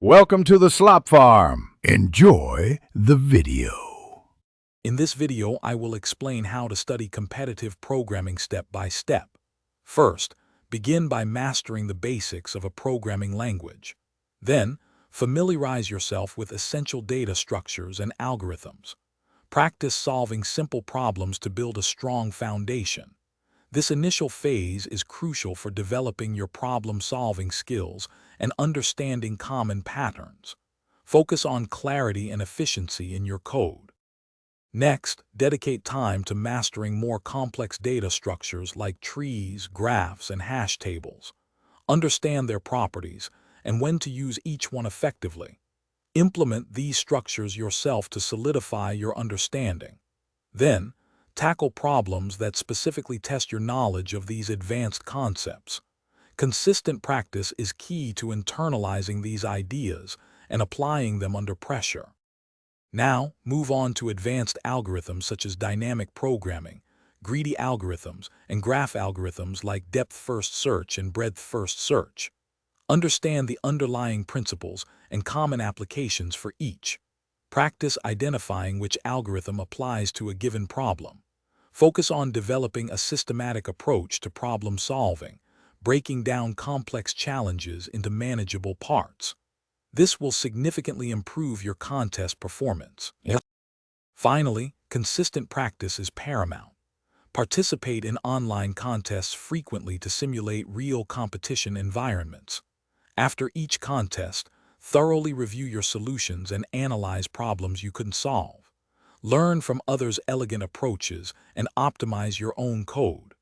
Welcome to the Slop Farm. Enjoy the video. In this video, I will explain how to study competitive programming step by step. First, begin by mastering the basics of a programming language. Then, familiarize yourself with essential data structures and algorithms. Practice solving simple problems to build a strong foundation. This initial phase is crucial for developing your problem-solving skills and understanding common patterns. Focus on clarity and efficiency in your code. Next, dedicate time to mastering more complex data structures like trees, graphs, and hash tables. Understand their properties and when to use each one effectively. Implement these structures yourself to solidify your understanding. Then, tackle problems that specifically test your knowledge of these advanced concepts. Consistent practice is key to internalizing these ideas and applying them under pressure. Now, move on to advanced algorithms such as dynamic programming, greedy algorithms, and graph algorithms like depth-first search and breadth-first search. Understand the underlying principles and common applications for each. Practice identifying which algorithm applies to a given problem. Focus on developing a systematic approach to problem solving, breaking down complex challenges into manageable parts. This will significantly improve your contest performance. Finally, consistent practice is paramount. Participate in online contests frequently to simulate real competition environments. After each contest, thoroughly review your solutions and analyze problems you couldn't solve. Learn from others' elegant approaches and optimize your own code.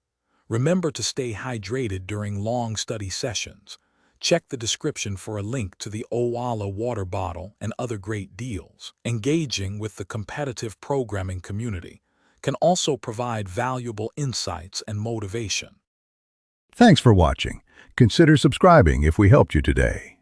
Remember to stay hydrated during long study sessions. Check the description for a link to the Owala water bottle and other great deals. Engaging with the competitive programming community can also provide valuable insights and motivation. Thanks for watching. Consider subscribing if we helped you today.